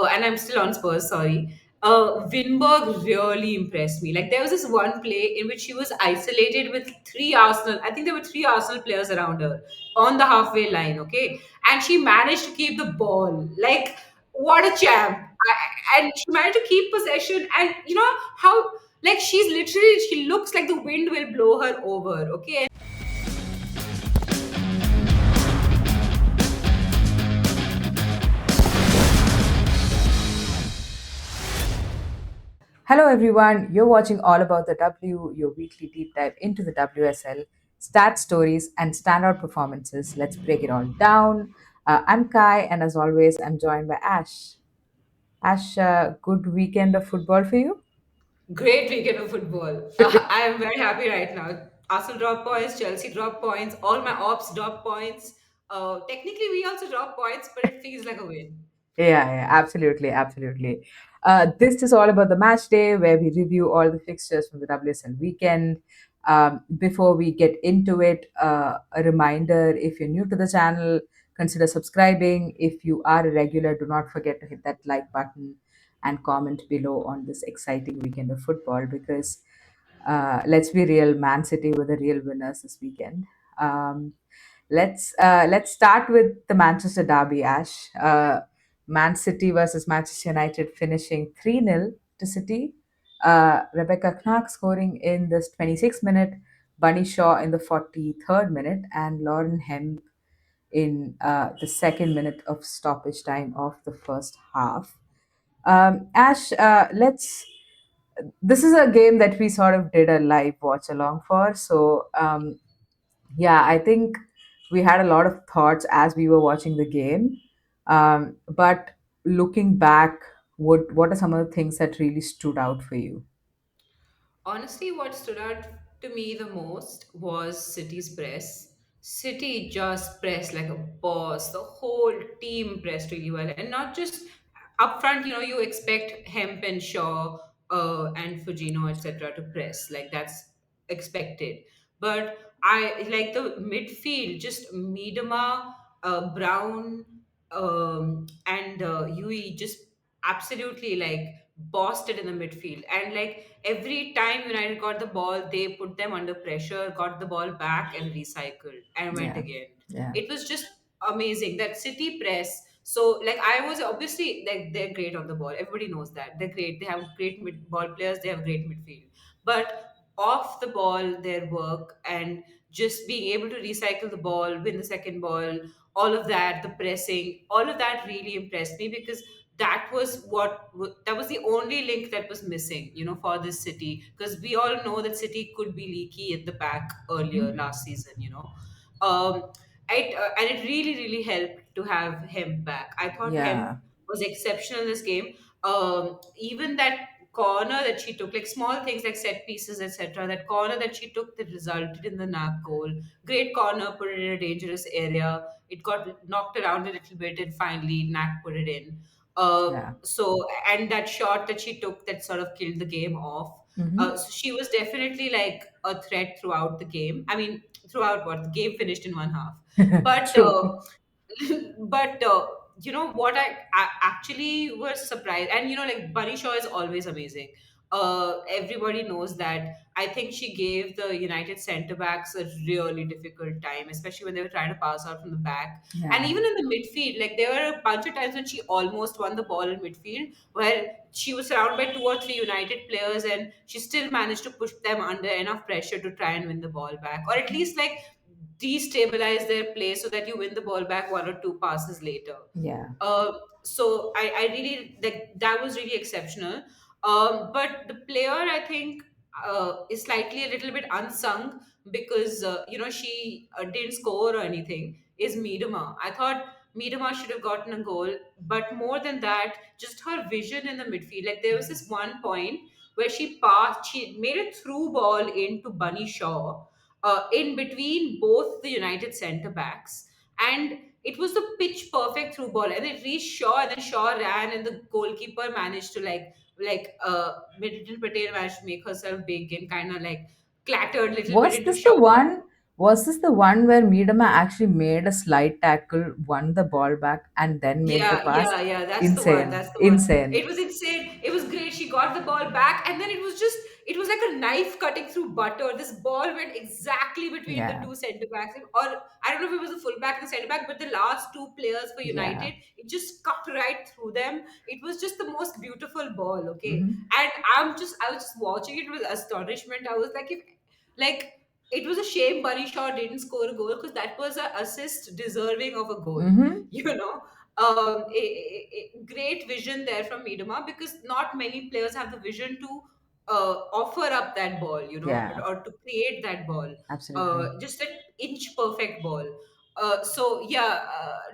and I'm still on Spurs, sorry. Winberg really impressed me. Like there was this one play in which she was isolated with three Arsenal. I think there were three Arsenal players around her on the halfway line. Okay, and she managed to keep the ball. Like what a champ! And she managed to keep possession. And you know how like she's literally she looks like the wind will blow her over. Okay. Hello, everyone. You're watching All About the W, your weekly deep dive into the WSL, stat stories, and standout performances. Let's break it all down. I'm Kai, and as always, I'm joined by Ash. Ash, good weekend of football for you? Great weekend of football. I am very happy right now. Arsenal drop points, Chelsea drop points, all my ops drop points. Technically, we also drop points, but it feels like a win. Yeah, absolutely, absolutely. This is all about the match day where we review all the fixtures from the WSL weekend. Before we get into it, a reminder if you're new to the channel, consider subscribing. If you are a regular, do not forget to hit that like button and comment below on this exciting weekend of football because let's be real, Man City were the real winners this weekend. Um, let's start with the Manchester derby, Ash. Man City versus Manchester United finishing 3-0 to City. Rebecca Knack scoring in the 26th minute, Bunny Shaw in the 43rd minute, and Lauren Hemp in the second minute of stoppage time of the first half. Ash, let's. This is a game that we sort of did a live watch along for. So, yeah, I think we had a lot of thoughts as we were watching the game. But looking back, what are some of the things that really stood out for you? Honestly, what stood out to me the most was City's press. City just pressed like a boss. The whole team pressed really well, and not just up front. You know, you expect Hemp and Shaw and Fujino, etc., to press like that's expected. But I like the midfield, just Miedema, Brown, and Yui just absolutely like bossed it in the midfield. And like every time United got the ball, they put them under pressure, got the ball back and recycled and went Yeah, again. yeah, It was just amazing. That City press. So like I was obviously like they're great on the ball. Everybody knows that. They're great. They have great ball players, they have great midfield. But off the ball, their work and just being able to recycle the ball, win the second ball, all of that, the pressing, all of that really impressed me because that was that was the only link that was missing, you know, for this City, because we all know that City could be leaky at the back earlier mhm, last season, you know. um and it really helped to have him back. I thought him yeah, was exceptional in this game. Even that corner that she took, like small things like set pieces, etc., that corner that she took that resulted in the Nak goal. Great corner, put it in a dangerous area. It got knocked around a little bit and finally Nak put it in. yeah. And that shot that she took that sort of killed the game off. Hmm. So she was definitely like a threat throughout the game. I mean, throughout what the game finished in one half, but True. but you know what, I actually was surprised. And you know, like Bunny Shaw is always amazing. Everybody knows that. I think she gave the United centre backs a really difficult time, especially when they were trying to pass out from the back. And Yeah, even in the midfield, like there were a bunch of times when she almost won the ball in midfield, where she was surrounded by two or three United players, and she still managed to push them under enough pressure to try and win the ball back, or at least like destabilize their play so that you win the ball back one or two passes later. yeah. I really like that was really exceptional. But the player I think is slightly a little bit unsung because you know, she didn't score or anything. Is Miedema? I thought Miedema should have gotten a goal, but more than that, just her vision in the midfield. Like there was this one point where she made a through ball into Bunny Shaw, in between both the United centre backs, and it was the pitch perfect through ball, and it reached Shaw, and then Shaw ran, and the goalkeeper managed to Middleton Patel managed to make herself big and kind of like clattered a little bit Was into this the Shaw. one? Was this the one where Miedema actually made a slide tackle, won the ball back, and then made the Yeah, pass? yeah, yeah. That's the one. Insane. That's the one. Insane. It was insane. It was great. She got the ball back, and then it was like a knife cutting through butter. This ball went exactly between the Yeah. two centre backs, or I don't know if it was the full back and the centre back, but the last two players for Yeah. United, it just cut right through them. It was just the most beautiful ball. Okay, Hmm. and I was just watching it with astonishment. I was like, if like. It was a shame Bunny Shaw didn't score a goal because that was an assist deserving of a goal. Hmm. You know, great vision there from Miedema because not many players have the vision to offer up that ball, Yeah. or to create that ball, Absolutely. just an inch perfect ball. So yeah,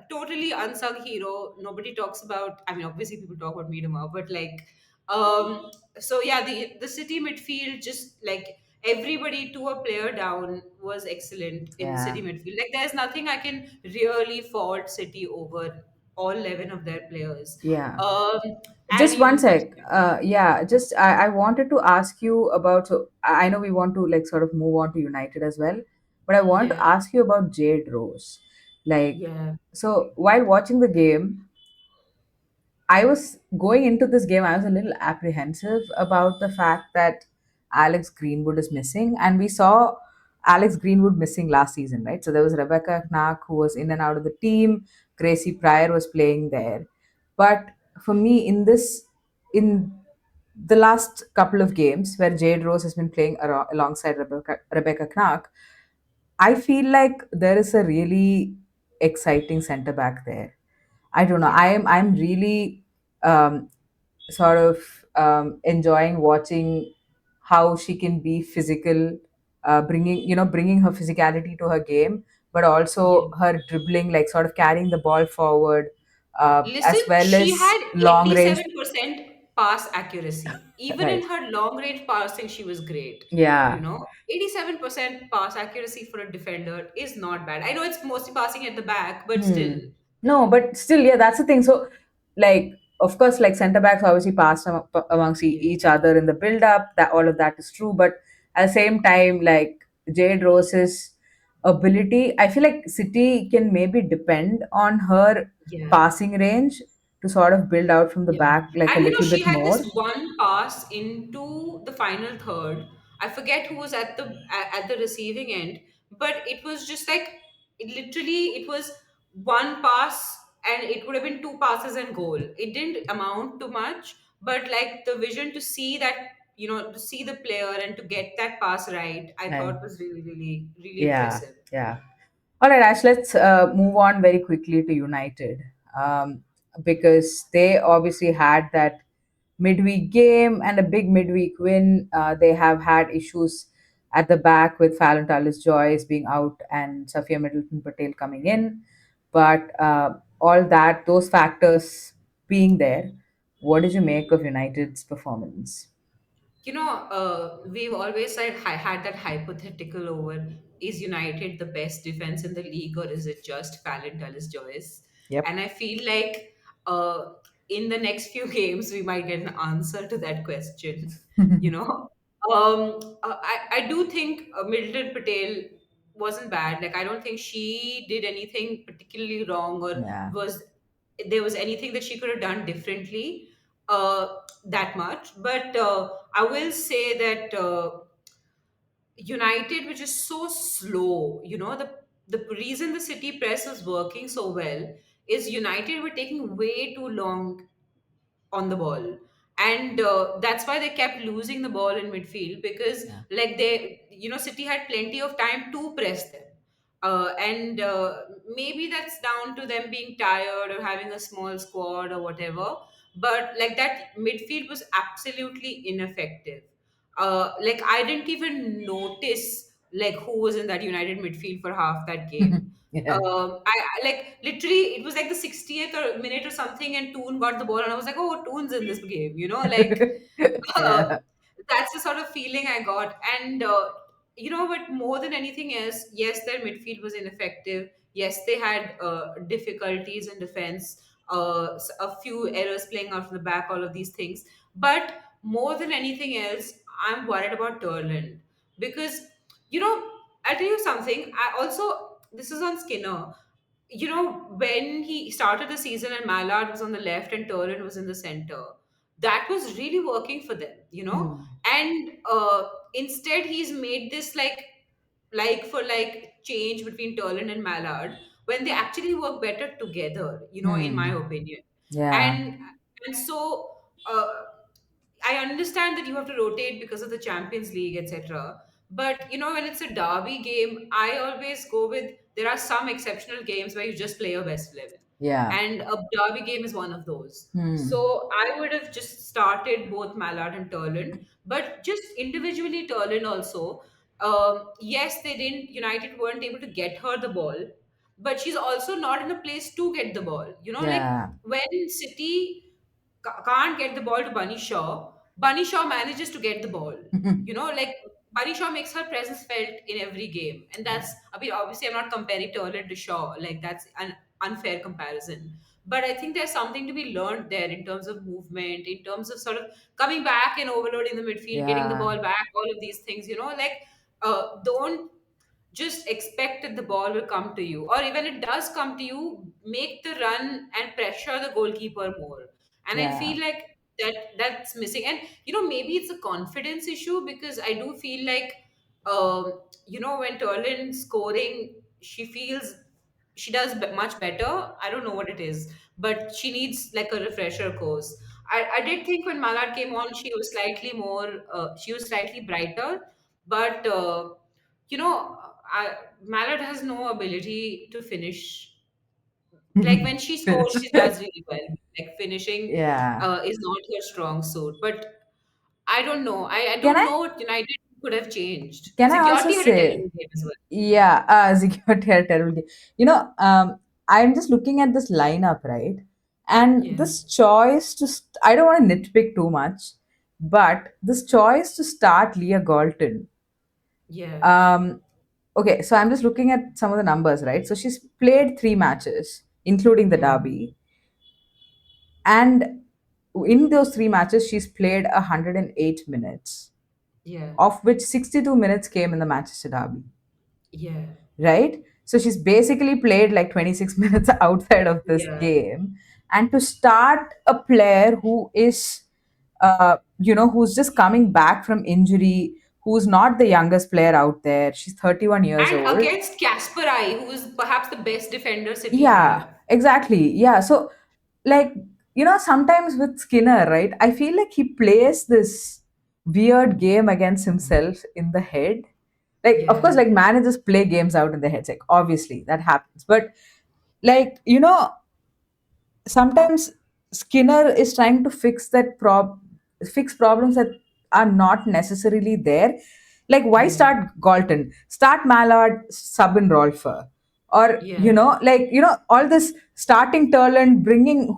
totally unsung hero. Nobody talks about. I mean, obviously people talk about Miedema, but like, um, so yeah, the city midfield just like everybody to a player down was excellent in Yeah. City midfield. Like there's nothing I can really fault City over all 11 of their players. Yeah. Um, and Just one you sec. Yeah, just I wanted to ask you about. So I know we want to like sort of move on to United as well, but I want to yeah, ask you about Jade Rose. Like, yeah, so while watching the game, I was going into this game, I was a little apprehensive about the fact that Alex Greenwood is missing. And we saw Alex Greenwood missing last season, right? So there was Rebecca Knack who was in and out of the team, Gracie Pryor was playing there. But for me, in the last couple of games where Jade Rose has been playing alongside Rebecca Knack, I feel like there is a really exciting centre back there. I don't know. yeah. I'm really um, sort of enjoying watching how she can be physical, bringing her physicality to her game, but also Yeah. her dribbling, like sort of carrying the ball forward, Listen, as well she as had long range. 87% pass accuracy. Even in Right. her long range passing, she was great. Yeah. 87% pass accuracy for a defender is not bad. I know it's mostly passing at the back, but still. Hmm. No, but still, yeah, that's the thing. So, like, of course, like center backs obviously pass amongst Yeah. each other in the build up. That all of that is true, but at the same time, like Jade Rose's ability, I feel like City can maybe depend on her Yeah. passing range to sort of build out from the Yeah. back like a And little she bit had more. this one pass into the final third. I forget who was at the receiving end, but it was just like it was one pass and it would have been two passes and goal. It didn't amount to much, but like the vision to see that, to see the player and to get that pass right, I Right. thought was really, really, really Yeah, impressive. yeah. All right, Ash, let's move on very quickly to United, because they obviously had that midweek game and a big midweek win. They have had issues at the back with Fallon Tallis Joyce being out and Safia Middleton Patel coming in. But all that, those factors being there, what did you make of United's performance? We've always had that hypothetical over, is United the best defense in the league or is it just Fallon Dulles Joyce? Yep. And I feel like in the next few games, we might get an answer to that question. You know, I do think Middleton Patel wasn't bad. Like, I don't think she did anything particularly wrong or Yeah. was there was anything that she could have done differently that much. But I will say that United, which is so slow, the reason the City press was working so well is United were taking way too long on the ball, and that's why they kept losing the ball in midfield because Yeah. like City had plenty of time to press them, and maybe that's down to them being tired or having a small squad or whatever, but like that midfield was absolutely ineffective. Like I didn't even notice like who was in that United midfield for half that game. Yeah. I like literally it was like the 60th or minute or something, and Toon got the ball, and I was like, oh, Toon's in this game, like uh, Yeah. that's the sort of feeling I got. And but more than anything else, yes, their midfield was ineffective. Yes, they had difficulties in defense, a few errors playing out from the back, all of these things. But more than anything else, I'm worried about Turland because you know. I'll tell you something. I also, this is on Skinner. You know, when he started the season and Mallard was on the left and Turin was in the center, that was really working for them, you know? Hmm. And instead, he's made this like for like change between Turin and Mallard when they actually work better together, you know, in my Hmm. opinion. Yeah. And so I understand that you have to rotate because of the Champions League, etc. But you know, when it's a derby game, I always go with there are some exceptional games where you just play your best 11. Yeah. And a derby game is one of those. Hmm. So I would have just started both Mallard and Turlin, but just individually Turlin also. Yes, they didn't, United weren't able to get her the ball, but she's also not in a place to get the ball. You know, like Yeah. when City can't get the ball to Bunny Shaw manages to get the ball. You know, like Bunny Shaw makes her presence felt in every game. And that's, I mean, obviously, I'm not comparing Turlet to Shaw. Like, that's an unfair comparison. But I think there's something to be learned there in terms of movement, in terms of sort of coming back and overloading the midfield, getting the Yeah. ball back, all of these things, you know, like, don't just expect that the ball will come to you, or even it does come to you, make the run and pressure the goalkeeper more. And I Yeah. feel like that's missing. And you know, maybe it's a confidence issue, because I do feel like, you know, when Turlin's scoring, she feels she does much better. I don't know what it is, but she needs like a refresher course. I did think when Malad came on, she was slightly more, she was slightly brighter, but you know, Mallard has no ability to finish. Like when she scores, Finish. she does really well. Like finishing Yeah. is not her strong suit. But I don't know. I Can don't I know what United could have changed. can I also Security had a say, terrible game as well. yeah, security are terrible. You know, I'm just looking at this lineup, right? And Yeah, this choice to, I don't want to nitpick too much, but this choice to start Leah Galton. yeah, Um, okay, so I'm just looking at some of the numbers, right? So she's played 3 matches, including the yeah, derby, and in those 3 matches, she's played 108 minutes, yeah, of which 62 minutes came in the Manchester derby, yeah, right? So she's basically played like 26 minutes outside of this yeah, game. And to start a player who is, who's just coming back from injury, who's not the youngest player out there, she's 31 years and old. against Kasparai, who is perhaps the best defender City Yeah, had. exactly. Yeah. So, like, sometimes with Skinner, right, I feel like he plays this weird game against himself in the head. Like, of course, Yeah, like managers play games out in their heads. Like, obviously, that happens. But, like, sometimes Skinner is trying to fix problems that are not necessarily there. Like, why yeah, start Galton? Start Mallard, sub in Rolfer. Or, yeah, all this starting Turland,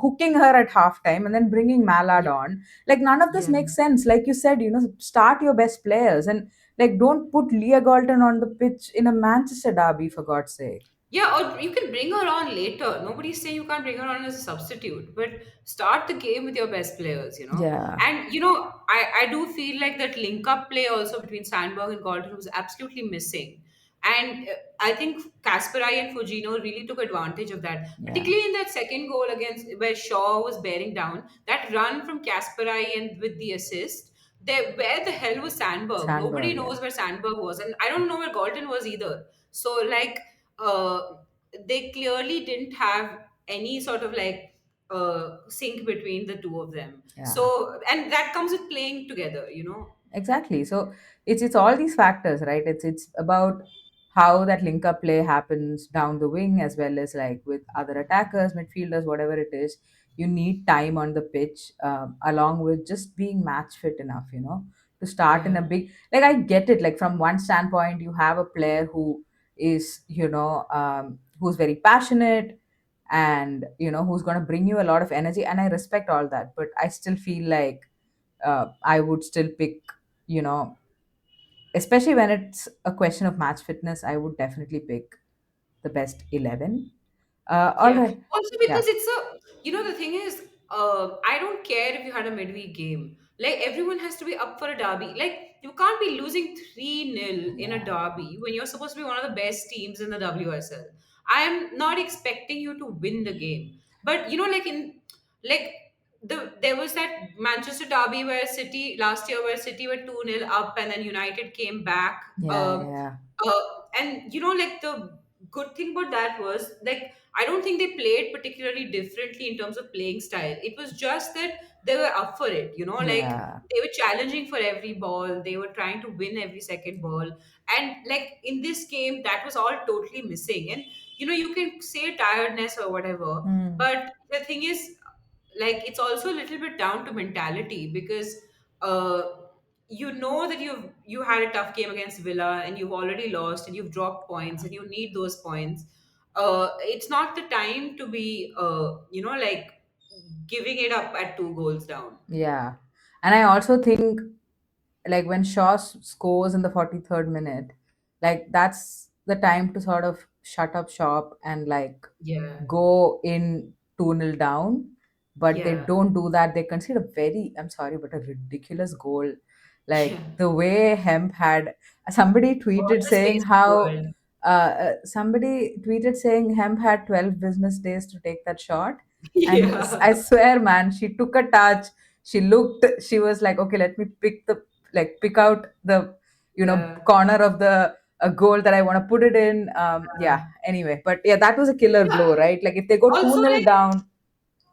hooking her at halftime and then bringing Mallard yeah, on. Like, none of this yeah. makes sense. Like you said, start your best players and, like, don't put Leah Galton on the pitch in a Manchester derby, for God's sake. Yeah, or you can bring her on later. Nobody's saying you can't bring her on as a substitute, but start the game with your best players, you know. Yeah. And you know, I do feel like that link up play also between Sandberg and Galton was absolutely missing. And I think Kasparai and Fujino really took advantage of that, Yeah. particularly in that second goal against where Shaw was bearing down. That run from Kasparai and with the assist, there, where the hell was Sandberg? Nobody Sandberg, yeah. knows where Sandberg was, and I don't know where Galton was either. So like, uh, they clearly didn't have any sort of like sync between the two of them. Yeah. So, and that comes with playing together, you know. Exactly. So it's all these factors, right? It's about how that link up play happens down the wing as well as like with other attackers, midfielders, whatever it is. You need time on the pitch, along with just being match fit enough, to start in Yeah, a big. Like, I get it. Like, from one standpoint, you have a player who is, who's very passionate and who's going to bring you a lot of energy, and I respect all that. But I still feel like I would still pick, you know, especially when it's a question of match fitness, I would definitely pick the best 11. All yeah. right. Also Yeah. because it's a, you know, the thing is, I don't care if you had a midweek game. Like everyone has to be up for a derby. Like you can't be losing 3-0 in a Yeah. derby when you're supposed to be one of the best teams in the WSL. I am not expecting you to win the game. But like like there was that Manchester derby where City last year where City were 2-0 up and then United came back. Yeah, yeah. And like the good thing about that was like I don't think they played particularly differently in terms of playing style. It was just that they were up for it, like Yeah. they were challenging for every ball, they were trying to win every second ball. And like in this game, that was all totally missing. And you can say tiredness or whatever, Hmm. but the thing is, like it's also a little bit down to mentality because uh that you had a tough game against Villa and you've already lost and you've dropped points and you need those points. It's not the time to be like giving it up at 2 goals down. Yeah. And I also think, like, when Shaw scores in the 43rd minute, like, that's the time to sort of shut up shop and, like, Yeah, go in 2-0 down. But they yeah, don't do that. They concede a very, I'm sorry, but a ridiculous goal. yeah. Like, the way Hemp had, somebody Watch tweeted the saying space of the how, world. Hemp had 12 business days to take that shot. And I Yeah, swear, man, she took a touch. She looked, she was like, okay, let me pick out the, yeah. corner of the a goal that I want to put it in. Yeah, anyway, but yeah, that was a killer Yeah. blow, right? Like, if they go 2 Also, nil like down,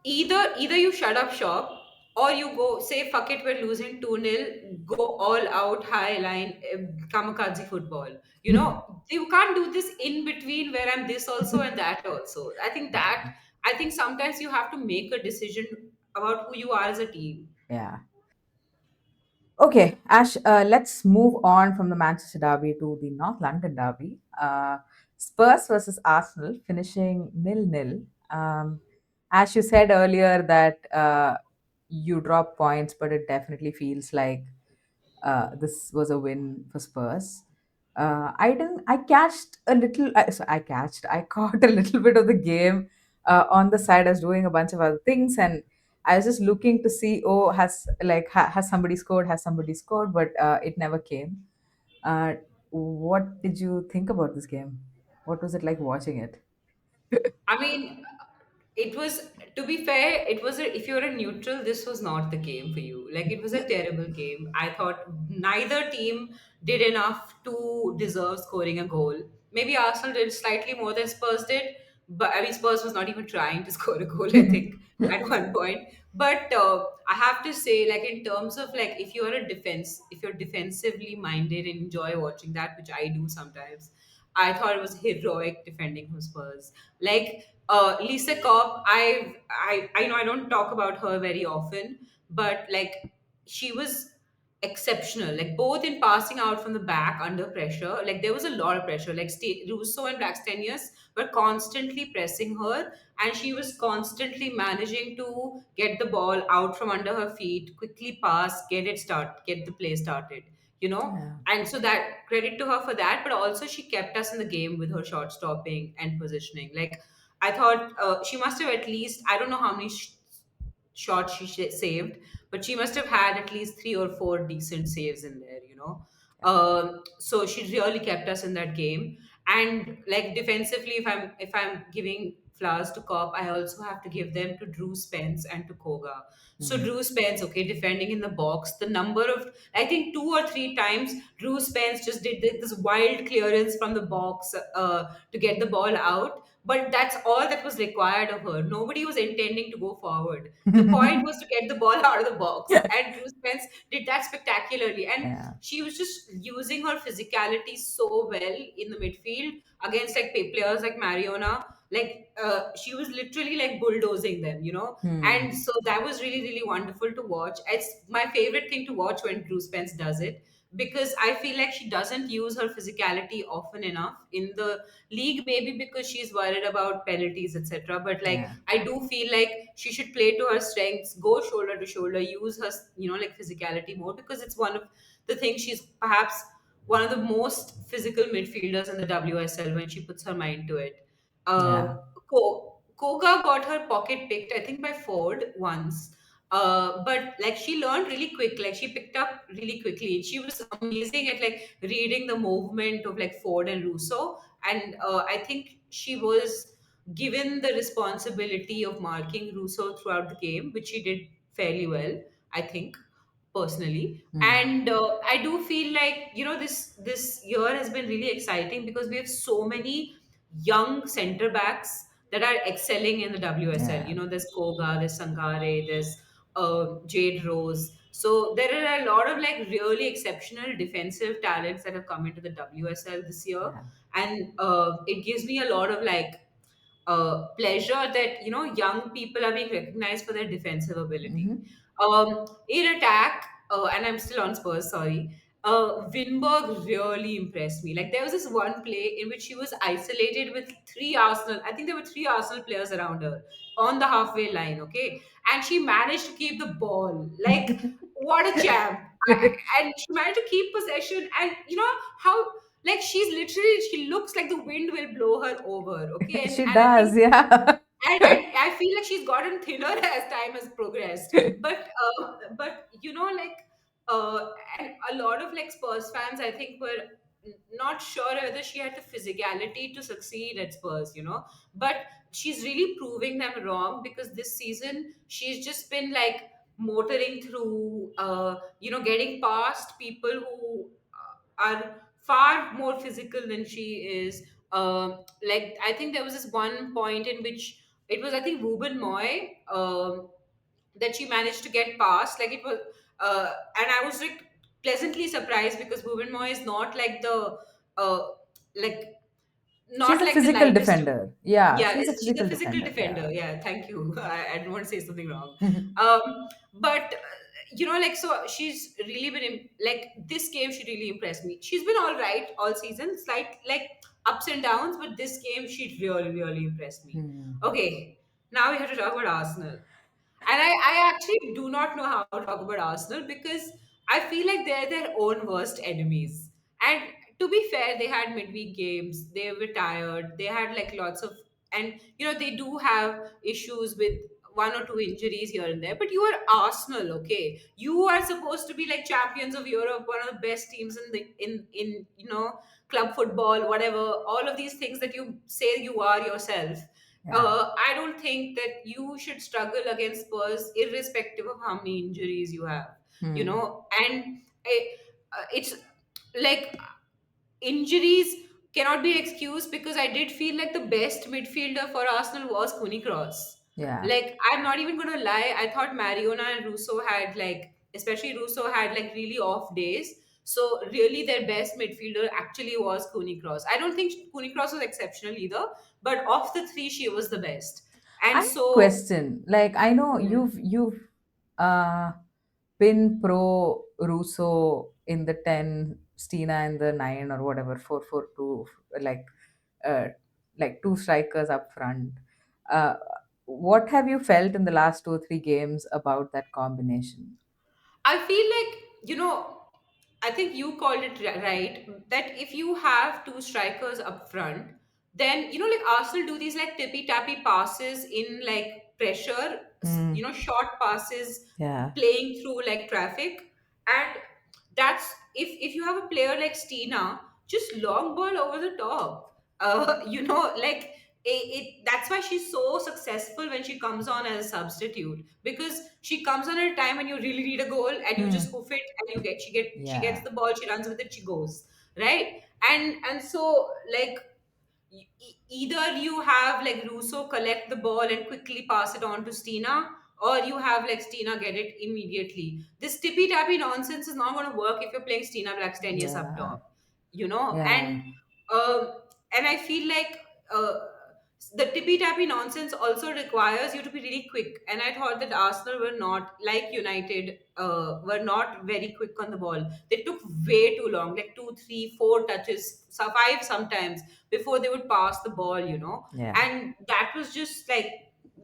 either you shut up shop or you go say fuck it, we're losing 2-0, go all out high line, kamikaze football. You can't do this in between where I'm this also and that also. yeah, I think sometimes you have to make a decision about who you are as a team. yeah. Okay, Ash, let's move on from the Manchester Derby to the North London Derby. Spurs versus Arsenal finishing nil-nil. As you said earlier that you drop points, but it definitely feels like this was a win for Spurs. I catched a little, I caught a little bit of the game on the side. I was doing a bunch of other things and I was just looking to see, oh, has somebody scored? Has somebody scored? But it never came. Uh, what did you think about this game? What was it like watching it? I mean, it was, to be fair, if you're a neutral, this was not the game for you. Like, it was a terrible game. I thought neither team did enough to deserve scoring a goal. Maybe Arsenal did slightly more than Spurs did, but I mean, Spurs was not even trying to score a goal, I think, at one point. But I have to say, like, in terms of like, if you're defensively minded and enjoy watching that, which I do sometimes, I thought it was heroic defending from Spurs. Like Lisa Cobb, I know I don't talk about her very often, but like she was exceptional. Like both in passing out from the back under pressure, like there was a lot of pressure. Like Russo and Blackstenius were constantly pressing her, and she was constantly managing to get the ball out from under her feet, quickly pass, get the play started. You know, Yeah. and so that credit to her for that, but also she kept us in the game with her shot stopping and positioning. Like I thought she must have at least, I don't know how many shots saved, but she must have had at least 3 or 4 decent saves in there, so she really kept us in that game. And like defensively, if I'm giving flowers to Cop, I also have to give them to Drew Spence and to Koga. So Mm. Drew Spence, okay, defending in the box, the number of, I think 2 or 3 times Drew Spence just did this wild clearance from the box to get the ball out. But that's all that was required of her. Nobody was intending to go forward. The point was to get the ball out of the box, and Drew Spence did that spectacularly. And Yeah. she was just using her physicality so well in the midfield against like players like Mariona. Like she was literally like bulldozing them, Hmm. and so that was really really wonderful to watch. It's my favorite thing to watch when Drew Spence does it, because I feel like she doesn't use her physicality often enough in the league, maybe because she's worried about penalties, etc. But like Yeah. I do feel like she should play to her strengths, go shoulder to shoulder, use her like physicality more, because it's one of the things. She's perhaps one of the most physical midfielders in the WSL when she puts her mind to it. Yeah. uh Koga got her pocket picked, I think, by Ford once. But like she learned really quick, like she picked up really quickly. She was amazing at like reading the movement of like Ford and Russo. And I think she was given the responsibility of marking Russo throughout the game, which she did fairly well, I think, personally. Hmm. And I do feel like, this year has been really exciting because we have so many young center backs that are excelling in the WSL. Yeah. There's Koga, there's Sangare, there's Jade Rose. So there are a lot of like really exceptional defensive talents that have come into the WSL this year, Yeah. and it gives me a lot of like pleasure that young people are being recognized for their defensive ability. Hmm. In attack, and I'm still on Spurs. Sorry. Winberg really impressed me. Like there was this one play in which she was isolated with three Arsenal. I think there were three Arsenal players around her on the halfway line. Okay, and she managed to keep the ball. Like what a champ! And she managed to keep possession. And you know how like she looks like the wind will blow her over. Okay, and She I think does, yeah. and I feel like she's gotten thinner as time has progressed. But like uh, and a lot of like Spurs fans, I think, were not sure whether she had the physicality to succeed at Spurs. But she's really proving them wrong because this season she's just been like motoring through, getting past people who are far more physical than she is. Like I think there was this one point in which it was, I think, Ruben Moy, that she managed to get past. Like it was, and I was like pleasantly surprised because Ruben Moy is not like uh, like She's not a like the physical lightest. defender. Yeah, Yeah, she's a she's a physical physical defender. Yeah. defender. Yeah, thank you. I don't want to say something wrong. Mhm. But like so she's really been like this game. She really impressed me. She's been all right all season, slight like ups and downs, but this game she really, really impressed me. Hmm. Okay, now we have to talk about Arsenal. And I actually do not know how to talk about Arsenal because I feel like they're their own worst enemies. And to be fair, they had midweek games, they were tired, they had like lots of, and they do have issues with one or two injuries here and there. But you are Arsenal, okay? You are supposed to be like champions of Europe, one of the best teams in the in club football, whatever, all of these things that you say you are yourself. Yeah. I don't think that you should struggle against Spurs irrespective of how many injuries you have. Hmm. And it's like injuries cannot be excused because I did feel like the best midfielder for Arsenal was Cooney Cross. Yeah. Like I'm not even gonna lie, I thought Mariona and Russo had like, especially Russo had like really off days. So really their best midfielder actually was Cooney Cross. I don't think Cooney Cross was exceptional either, but of the three, she was the best. I And have a so question. Like, I know hmm, you've uh been pro Russo in the 10, Stina in the 9, or whatever, 4-4-2, like uh two strikers up front. Uh what have you felt in the last 2 or 3 games about that combination? I feel like, I think you called it right, that if you have two strikers up front, then, like Arsenal do these like tippy tappy passes in like pressure, Hmm. short passes Yeah. playing through like traffic. And that's if you have a player like Stina, just long ball over the top. Like that's why she's so successful when she comes on as a substitute, because she comes on at a time when you really need a goal and you just Hmm. hoof it and she gets Yeah. the ball, she runs with it, she goes, right. And so like either you have like Russo collect the ball and quickly pass it on to Stina, or you have like Stina get it immediately. This tippy tappy nonsense is not going to work if you're playing Stina Blackstenius up Yeah. top, you know. Yeah. Um, and I feel like the tippy tappy nonsense also requires you to be really quick. And I thought that Arsenal were not like United, were not very quick on the ball. They took way too long, like 2, 3, 4 touches, five sometimes, before they would pass the ball, Yeah. and that was just like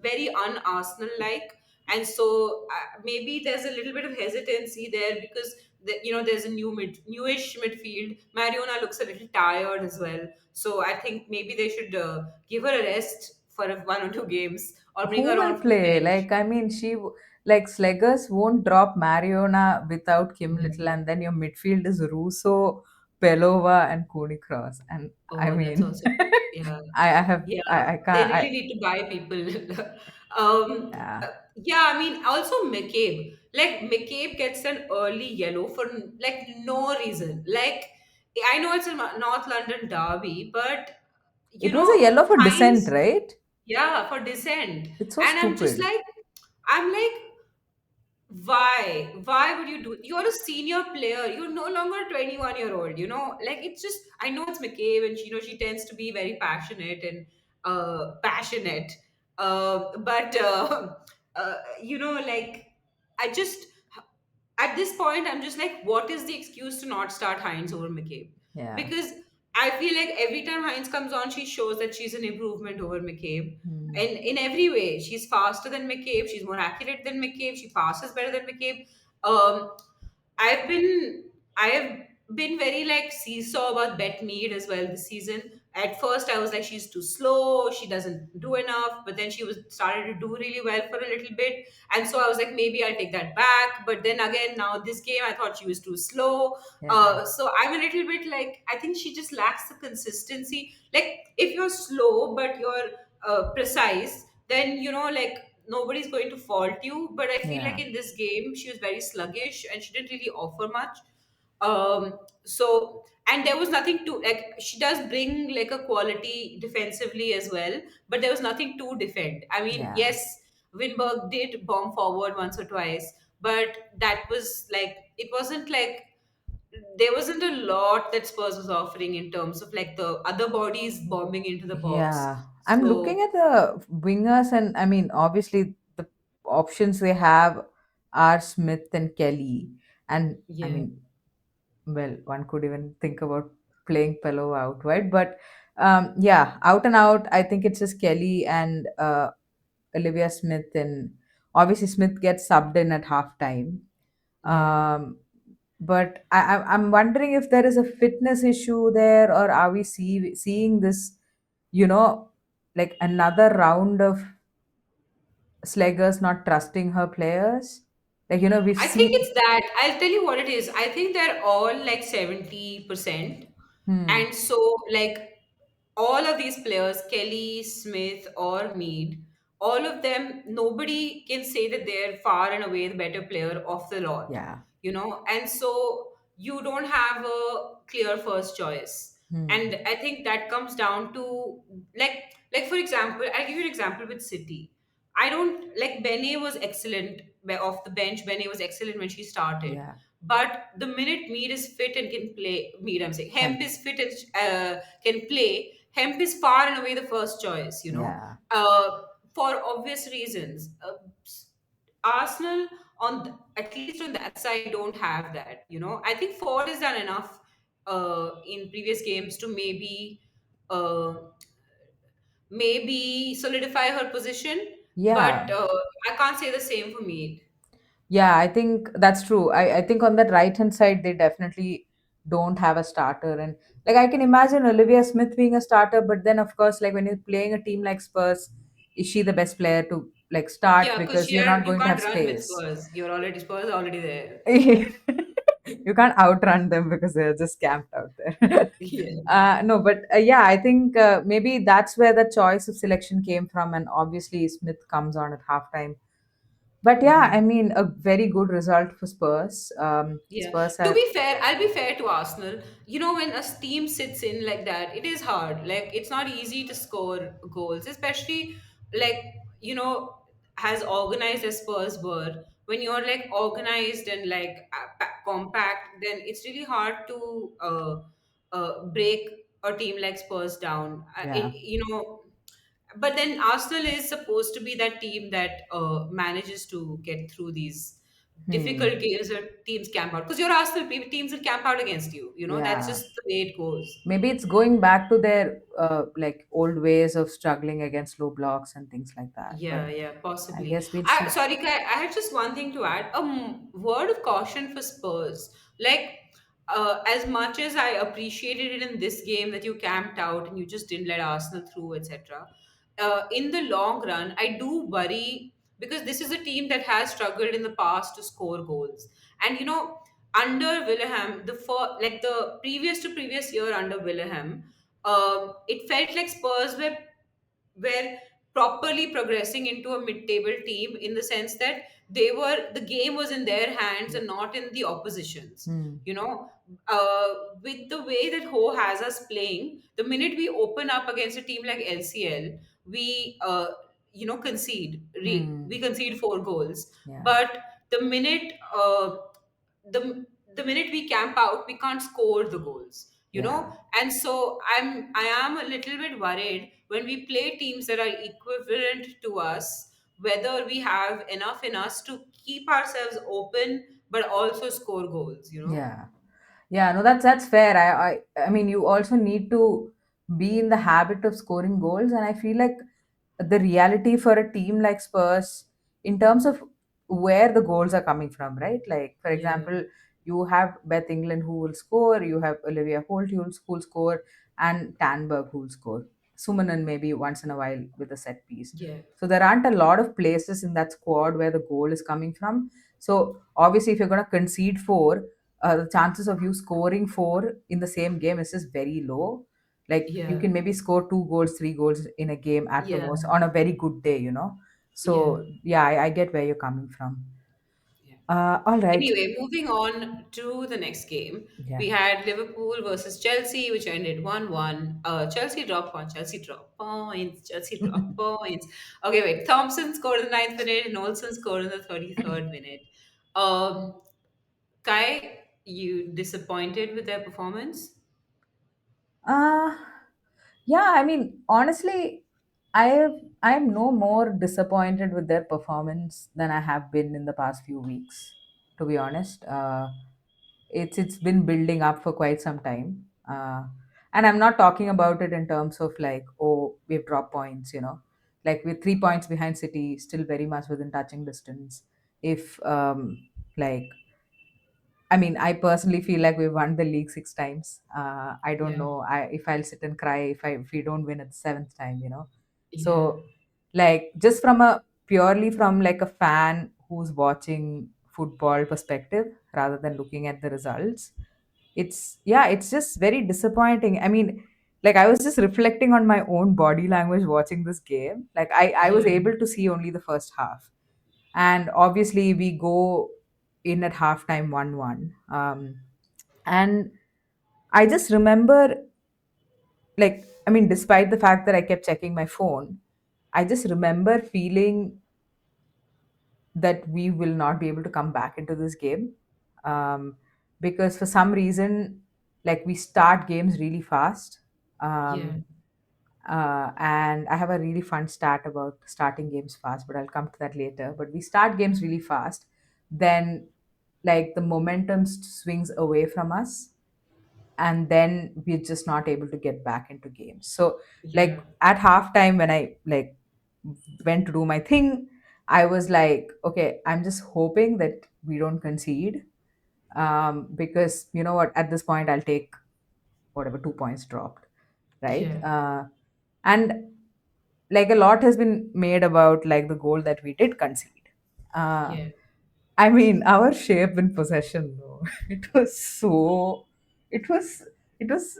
very un-Arsenal like. And so maybe there's a little bit of hesitancy there because there's a newish midfield. Mariona looks a little tired as well, so I think maybe they should give her a rest for one or two games, or bring Who her will on from the play? bench. Like, I mean, like Sleggers won't drop Mariona without Kim Little, and then your midfield is Russo, Pelova, and Cooney Cross. And I Oh, that's mean, also yeah. I have, Yeah, I they can't, really need to buy people. yeah, Yeah, I mean, also McCabe. Like McCabe gets an early yellow for like no reason. Like I know it's a North London derby, but it was a yellow for dissent, Heinz, right? yeah, for dissent, It's so and stupid. I'm like, why would you do, you're a senior player, you're no longer a 21-year-old, like it's just, I know it's McCabe, and she tends to be very passionate and passionate, but like, I just, at this point, I'm just like, what is the excuse to not start Heinz over McCabe? Yeah. Because I feel like every time Heinz comes on, she shows that she's an improvement over McCabe. Hmm. And in every way, she's faster than McCabe, she's more accurate than McCabe, she passes better than McCabe. Um, I've been I have been very like seesaw about Bet Mead as well this season. At first, I was like, she's too slow, she doesn't do enough. But then she was started to do really well for a little bit, and so I was like, maybe I'll take that back. But then again, now this game, I thought she was too slow. Yeah. So I'm a little bit like, I think she just lacks the consistency. Like if you're slow but you're precise, then like nobody's going to fault you. But I feel like Yeah. in this game she was very sluggish and she didn't really offer much. So, and there was nothing to, like, she does bring like a quality defensively as well, but there was nothing to defend. I mean, Yeah. yes, Winberg did bomb forward once or twice, but that was like, it wasn't like, there wasn't a lot that Spurs was offering in terms of like the other bodies bombing into the box. Yeah. I'm looking So at the wingers, and I mean, obviously, the options they have are Smith and Kelly. And I yeah, mean, well, one could even think about playing Pello out, right? But yeah, out and out, I think it's just Kelly and Olivia Smith. And obviously, Smith gets subbed in at halftime. yeah. Um, but I'm wondering if there is a fitness issue there, or are we seeing this, you know, like another round of Sleggers not trusting her players? Like, we've I think seen. it's that. I'll tell you what it is. I think they're all like 70%. Hmm, And so, like, all of these players, Kelly, Smith, or Mead, all of them, nobody can say that they're far and away the better player of the lot, yeah. And so you don't have a clear first choice. Hmm, And I think that comes down to, like for example, I'll give you an example with City. I don't like, Bene was excellent off the bench. Bene was excellent when she started. yeah. But the minute Mead is fit and can play, Mead, I'm saying, Hemp Hemp. is fit and can play, Hemp is far and away the first choice, Yeah. for obvious reasons. Arsenal, at least on that side, don't have that. I think Ford has done enough in previous games to uh, maybe solidify her position, but Yeah. I can't say the same for Mead. Yeah, I think that's true. I think on that right hand side, they definitely don't have a starter. And like, I can imagine Olivia Smith being a starter, but then, of course, like when you're playing a team like Spurs, is she the best player to like start Yeah, because because you're not you going to have can't run with space? Spurs. Spurs are already there. You can't outrun them because they're just camped out there. Yeah. No, but yeah, I think maybe that's where the choice of selection came from. And obviously, Smith comes on at halftime. But yeah, I Mhm. mean, a very good result for Spurs. Yeah. Spurs To have, be fair, I'll be fair to Arsenal. When a team sits in like that, it is hard. Like, it's not easy to score goals, especially like, you know, as organized as Spurs were. When you're like organized and like compact, then it's really hard to break a team like Spurs down. yeah. But then Arsenal is supposed to be that team that manages to get through these difficult Hmm. games where teams camp out. Because you're Arsenal, teams will camp out against you. That's Yeah. just the way it goes. Maybe it's going back to their like old ways of struggling against low blocks and things like that. Yeah, But yeah, I possibly. guess we'll see. Sorry, Kai, I had just one thing to add. A word of caution for Spurs. Like, as much as I appreciated it in this game that you camped out and you just didn't let Arsenal through, etc. in the long run, I do worry because this is a team that has struggled in the past to score goals. And under Wilhelm, like the previous to previous year under Wilhelm, it felt like Spurs were properly progressing into a mid-table team in the sense that the game was in their hands Yeah. and not in the opposition's. Hmm. You know, with the way that Ho has us playing, the minute we open up against a team like LCL, we Hmm. we concede 4 goals. Yeah. But the minute the minute we camp out, we can't score the goals. Yeah. And so I am a little bit worried when we play teams that are equivalent to us, whether we have enough in us to keep ourselves open but also score goals. Yeah. Yeah, no, that's fair. I mean, you also need to be in the habit of scoring goals, and I feel like the reality for a team like Spurs, in terms of where the goals are coming from, right? Like, for Yeah, example, you have Beth England who will score, you have Olivia Holt who will score, and Tanberg who will score. Sumanan maybe once in a while with a set piece. yeah, So there aren't a lot of places in that squad where the goal is coming from. So obviously, if you're going to concede four, the chances of you scoring four in the same game is just very low. Like you yeah, can maybe score 2 goals, 3 goals in a game at the yeah, most on a very good day. yeah, So yeah, I get where you're coming from. yeah. All right. Anyway, moving on to the next game, Yeah. we had Liverpool versus Chelsea, which ended 1-1. Chelsea dropped points, Chelsea dropped points, Chelsea dropped points. Okay, wait. Thompson scored in the 9th minute and Olsen scored in the 33rd minute. Um, Kai, you disappointed with their performance? Uh yeah, I mean, honestly, I'm no more disappointed with their performance than I have been in the past few weeks, to be honest. It's been building up for quite some time. And I'm not talking about it in terms of like, oh, we've dropped points. Like we're 3 points behind City, still very much within touching distance. If like I mean, I personally feel like we won the league 6 times. I don't Yeah, know if I'll sit and cry if we don't win it the seventh time. yeah, So, like, just from a purely from like a fan who's watching football perspective rather than looking at the results, it's just very disappointing. I mean, like I was just reflecting on my own body language watching this game. Like I was yeah, able to see only the first half, and obviously we go in at halftime 1-1. And I just remember, like, I mean, despite the fact that I kept checking my phone, I just remember feeling that we will not be able to come back into this game, um, because for some reason, like, we start games really fast. yeah, um, and I have a really fun stat about starting games fast, but I'll come to that later. But we start games really fast, then like the momentum swings away from us, and then we're just not able to get back into games. So, yeah, like at halftime, when I like went to do my thing, I was like, okay, I'm just hoping that we don't concede, because you know what, at this point, I'll take whatever 2 points dropped, right? yeah, And like a lot has been made about like the goal that we did concede. Uh, yeah, I mean, our shape in possession, though, it was so, it was, it was,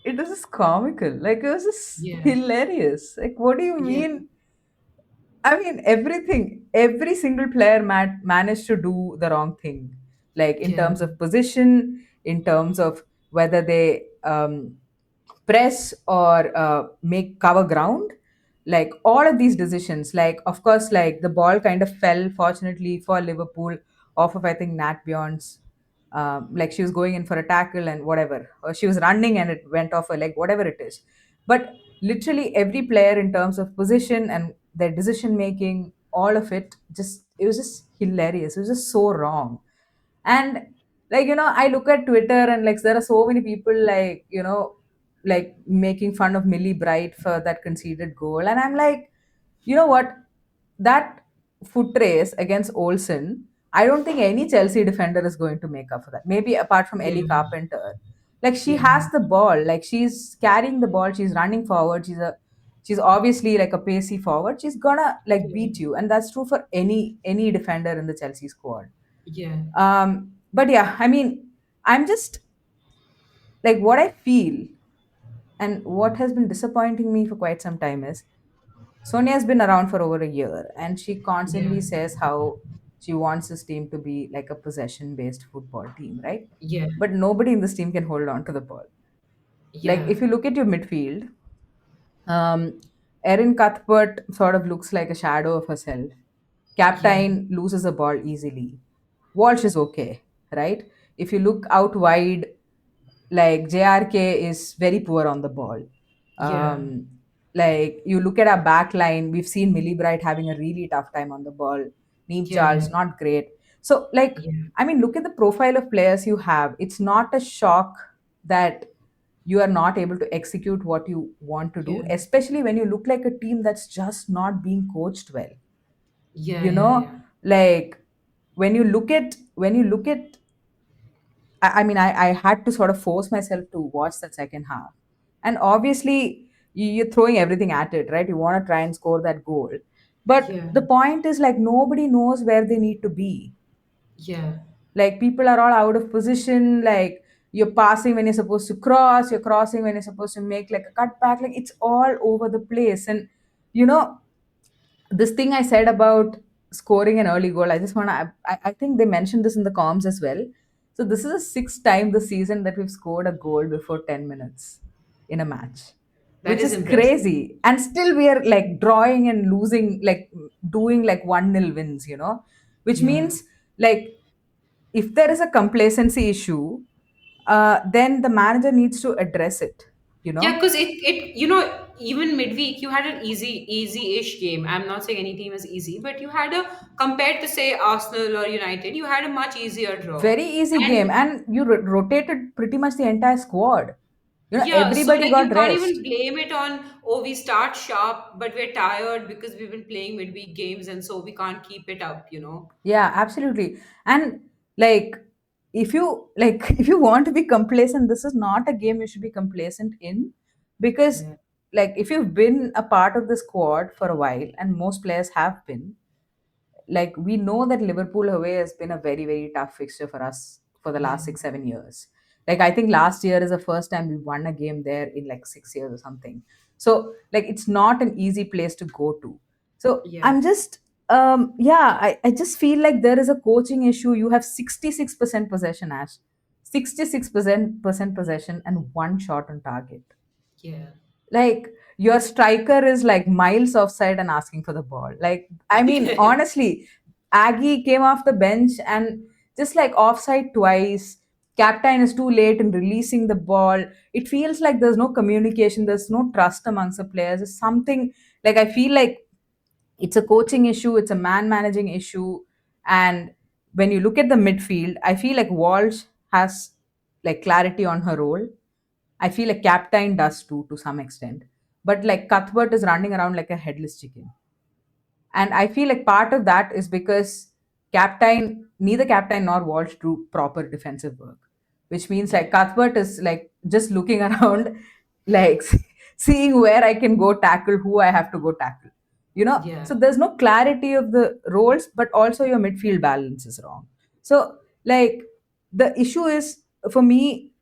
it was just comical. Like it was just yeah, hilarious. Like, what do you yeah, mean? I mean, every single player managed to do the wrong thing, like in yeah, terms of position, in terms of whether they press or make cover ground, like all of these decisions. Like, of course, like the ball kind of fell, fortunately for Liverpool, off of I think Nat Bjorn's. Like she was going in for a tackle and whatever, or she was running and it went off her leg, whatever it is. But literally every player in terms of position and their decision making, all of it, just it was just hilarious. It was just so wrong. And like, I look at Twitter and like there are so many people like, like making fun of Millie Bright for that conceded goal. And I'm like, you know what? That foot race against Olsen, I don't think any Chelsea defender is going to make up for that. Maybe apart from Ellie yeah, Carpenter. Like she yeah, has the ball, like she's carrying the ball, she's running forward, She's obviously like a pacey forward. She's gonna like Yeah. beat you, and that's true for any defender in the Chelsea squad. Yeah. But yeah, I mean, I'm just like what I feel, and what has been disappointing me for quite some time is Sonia's been around for over a year, and she Yeah. constantly says how she wants this team to be like a possession based football team, right? Yeah. But nobody in this team can hold on to the ball. Like, Yeah. if you look at your midfield, Erin Cuthbert sort of looks like a shadow of herself. Yeah. Captain loses a ball easily. Walsh is okay, right? If you look out wide, like JRK is very poor on the ball. Yeah. Um, like you look at our back line, we've seen Millie Bright having a really tough time on the ball. Neem Yeah. Charles, not great. So, like, Yeah. I mean, look at the profile of players you have. It's not a shock that you are not able to execute what you want to do, Yeah. especially when you look like a team that's just not being coached well. Yeah. You Yeah. know, Yeah. like when you look at I mean, I had to sort of force myself to watch that second half. And obviously, you're throwing everything at it, right? You want to try and score that goal. But Yeah. the point is, like, nobody knows where they need to be. Yeah. Like, people are all out of position. Like, you're passing when you're supposed to cross, you're crossing when you're supposed to make like a cutback. Like, it's all over the place. And, you know, this thing I said about scoring an early goal, I just want to, I think they mentioned this in the comms as well. So this is the sixth time this season that we've scored a goal before 10 minutes in a match, That which is is impressive. crazy. And still we are like drawing and losing, like doing like 1-0 wins, which Yeah. means like if there is a complacency issue, then the manager needs to address it, you Yeah, know? because even midweek you had an easy-ish game. I'm not saying any team is easy, but you had compared to say Arsenal or United, you had a much easier draw. Very easy And game, and you rotated pretty much the entire squad. yeah, so Everybody like you got can't rest. even blame it on, oh, we start sharp, but we're tired because we've been playing midweek games and so we can't keep it up. Yeah, absolutely. And like, if you like, if you want to be complacent, this is not a game you should be complacent in, because Yeah. like if you've been a part of the squad for a while, and most players have been, like we know that Liverpool away has been a very very tough fixture for us for the Yeah. last 6 7 years. Like I think last year is the first time we won a game there in like 6 years or something. So like it's not an easy place to go to. So Yeah. I'm just yeah, I just feel like there is a coaching issue. You have 66% possession, Ash. 66% possession and one shot on target. Yeah. Like your striker is like miles offside and asking for the ball. Like I mean, honestly, Aggie came off the bench and just like offside twice. Captain is too late in releasing the ball. It feels like there's no communication, there's no trust amongst the players. It's something like I feel like it's a coaching issue, it's a man managing issue. And when you look at the midfield, I feel like Walsh has like clarity on her role. I feel like Captain does too to some extent. But like Cuthbert is running around like a headless chicken. And I feel like part of that is because neither Captain nor Walsh do proper defensive work, which means Yeah. like Cuthbert is like just looking around, like seeing where I can go tackle, who I have to go tackle. Yeah. So there's no clarity of the roles, but also your midfield balance is wrong. So like the issue is for me,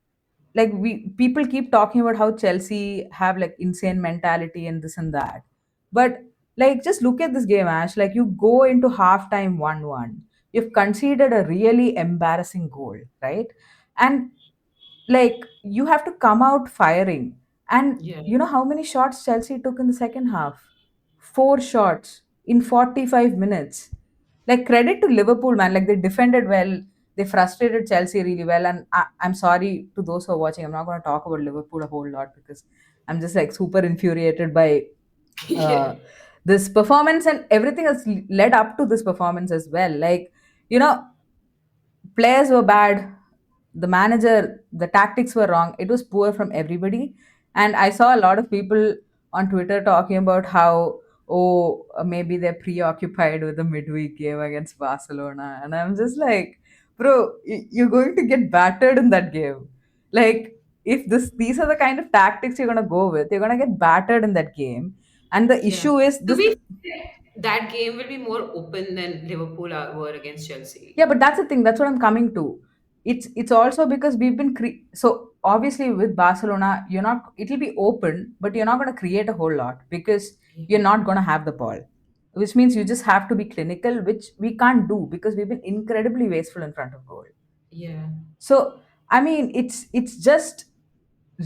like we people keep talking about how Chelsea have like insane mentality and this and that. But like just look at this game, Ash. Like you go into halftime 1-1. You've conceded a really embarrassing goal, right? And like you have to come out firing. And Yeah. you know how many shots Chelsea took in the second half? Four shots in 45 minutes. Like credit to Liverpool, man. Like they defended well. They frustrated Chelsea really well. And I'm sorry to those who are watching. I'm not going to talk about Liverpool a whole lot because I'm just like super infuriated by Yeah. uh, this performance and everything that's led up to this performance as well. Like, you know, players were bad, the manager, the tactics were wrong, it was poor from everybody. And I saw a lot of people on Twitter talking about how, oh, maybe they're preoccupied with the midweek game against Barcelona. And I'm just like, bro, you're going to get battered in that game. Like if these are the kind of tactics you're going to go with, you're going to get battered in that game. And the Yeah. issue is To this. be fair, that game will be more open than Liverpool were against Yeah, Chelsea. but that's the thing. That's what I'm coming to. It's also because we've been so obviously with Barcelona, you're not. It'll be open, but you're not going to create a whole lot because Yeah. you're not going to have the ball, which means you just have to be clinical, which we can't do because we've been incredibly wasteful in front of goal. Yeah. So I mean, it's just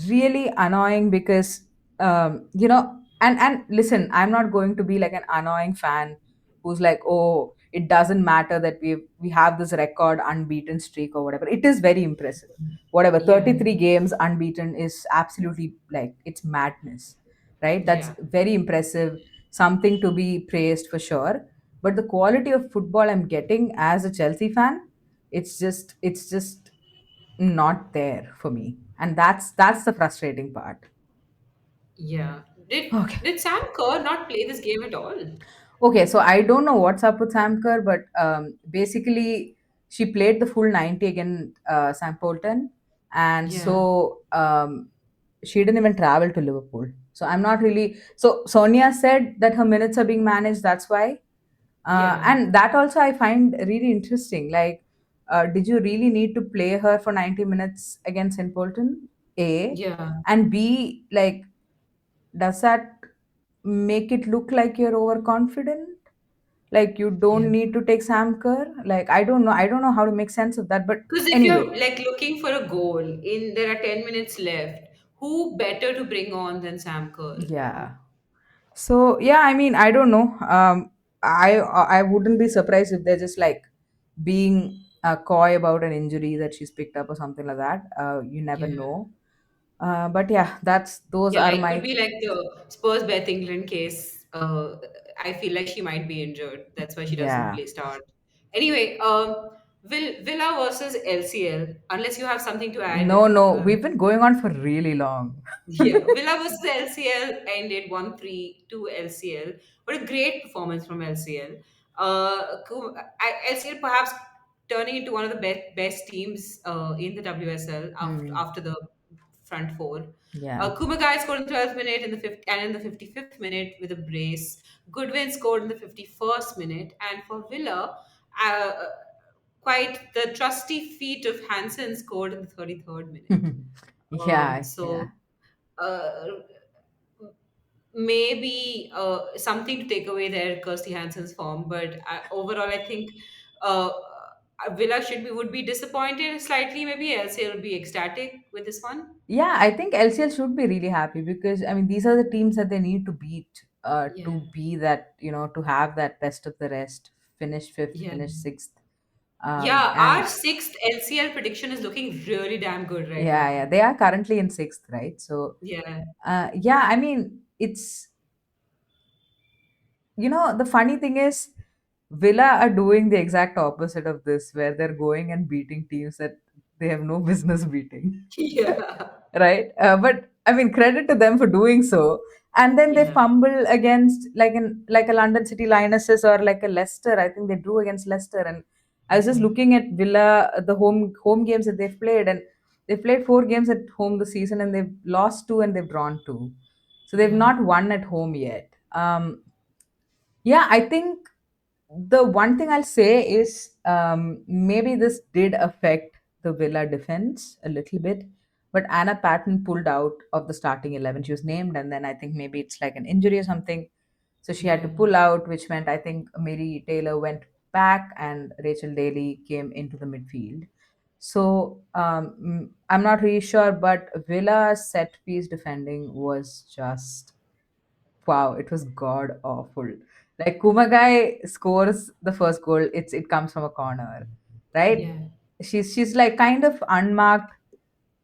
really annoying because and listen, I'm not going to be like an annoying fan who's like, oh, it doesn't matter that we have this record unbeaten streak or whatever. It is very impressive. Whatever, Yeah. 33 games unbeaten is absolutely, like, it's madness, right? That's Yeah. very impressive, something to be praised for sure. But the quality of football I'm getting as a Chelsea fan, it's just not there for me, and that's the frustrating part. Yeah. Did Okay. did Sam Kerr not play this game at all? Okay, so I don't know what's up with Sam Kerr, but basically she played the full 90 against Sam Polton, and Yeah. so she didn't even travel to Liverpool. So I'm not really. So Sonia said that her minutes are being managed. That's why, Yeah. and that also I find really interesting. Like, did you really need to play her for 90 minutes against St. Polton? A, Yeah. and B, like, does that make it look like you're overconfident? Like you Yeah. don't need to take Sam Kerr? Like, I don't know how to make sense of that. But Because if you're anyway, like looking for a goal in there are 10 minutes left, who better to bring on than Sam Kerr? yeah. So yeah, I mean, I don't know. I wouldn't be surprised if they're just like being coy about an injury that she's picked up or something like that. You never Yeah. know. But yeah, that's those Yeah, are like could my. be like the Spurs Beth England case. I feel like she might be injured. That's why she doesn't Yeah. play start. Anyway, Villa versus LCL. Unless you have something to No, add. no, we've been going on for really long. Yeah, Villa versus LCL ended 1-3 to LCL. What a great performance from LCL. LCL perhaps turning into one of the best teams in the WSL Hmm. after the front four. Yeah. Kumagai scored in the 12th minute in the fifth and in the 55th minute with a brace. Goodwin scored in the 51st minute, and for Villa, uh, quite the trusty feat of Hansen scored in the 33rd minute. Yeah, yeah. So uh, maybe something to take away there, Kirsty Hansen's form. But overall, I think uh, Villa should be would be disappointed slightly. Maybe LCL will be ecstatic with this one. Yeah, I think LCL should be really happy because I mean these are the teams that they need to beat Yeah, to be that, to have that best of the rest, finish fifth, yeah, finish sixth, yeah. Our and sixth LCL prediction is looking really damn good right yeah, yeah, now. they are currently in sixth, right? So Yeah, yeah, I mean it's, the funny thing is Villa are doing the exact opposite of this, where they're going and beating teams that they have no business beating. yeah, Right? But I mean, credit to them for doing so. And then they yeah, fumble against like a London City Lionesses or like a Leicester. I think they drew against Leicester, and I was just yeah, looking at Villa, the home games that they've played, and they played 4 games at home this season, and they've lost 2 and they've drawn 2, so they've yeah, not won at home yet. Yeah, I think the one thing I'll say is maybe this did affect the Villa defense a little bit, but Anna Patton pulled out of the starting 11. She was named, and then I think maybe it's like an injury or something. So she had to yeah, pull out, which meant I think Mary Taylor went back and Rachel Daly came into the midfield. So I'm not really sure, but Villa's set piece defending was just, wow, it was god awful. Like Kumagai scores the first goal, it comes from a corner, right? yeah, She's like kind of unmarked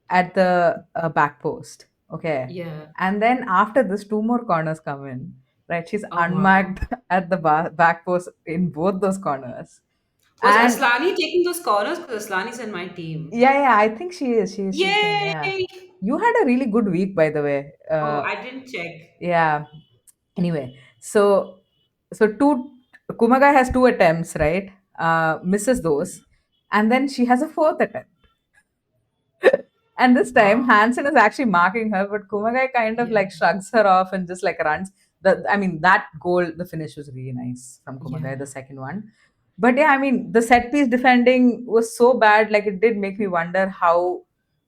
at the back post, okay, yeah. and then after this, 2 more corners come in, right? She's Oh wow. unmarked at the back post in both those corners, Was and Aslani taking those corners? Because Aslani's in my team. yeah, I think she's been, yeah. Yay! You had a really good week, by the way. Oh, I didn't check. Yeah. Anyway, so two Kumagai has 2 attempts, right? Misses those, and then she has a fourth attempt. And this time Wow. Hansen is actually marking her, but Kumagai kind of Yeah. like shrugs her off and just like runs. I mean, that goal, the finish was really nice from Kumagai, Yeah. the second one. But yeah, I mean, the set piece defending was so bad. Like, it did make me wonder how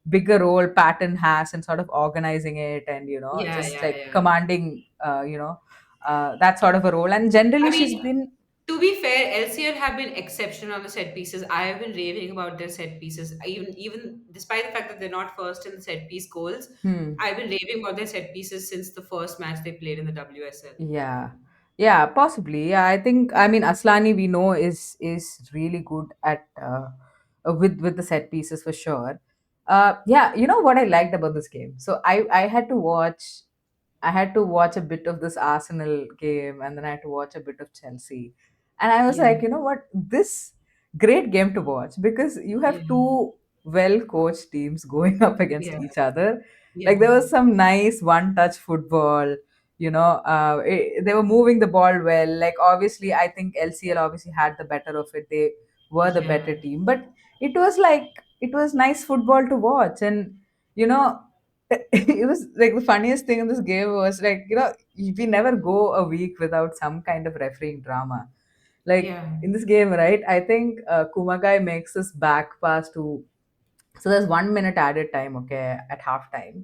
big a role Patton has in sort of organizing it, and Yeah, just yeah, like yeah. commanding, that sort of a role. And generally, I she's mean, been. to be fair, LCL have been exceptional on the set pieces. I have been raving about their set pieces. Even despite the fact that they're not first in the set piece goals, Hmm. I've been raving about their set pieces since the first match they played in the WSL. Yeah, yeah, possibly. Yeah, I think. I mean, Aslani we know is really good at with the set pieces for sure. Yeah, you know what I liked about this game. So I had to watch. I had to watch a bit of this Arsenal game, and then I had to watch a bit of Chelsea, and I was Yeah, like, you know what, this great game to watch, because you yeah, have two well coached teams going up against yeah, each other. Like, there yeah, was some nice one touch football. They were moving the ball well. Like, obviously, I think LCL obviously had the better of it. They were the yeah, better team, but it was like, it was nice football to watch. And you know it was like, the funniest thing in this game was, like, we never go a week without some kind of refereeing drama. Like, yeah, in this game, right? I think Kumagai makes this back pass to. So there's 1 minute added time, okay, at halftime.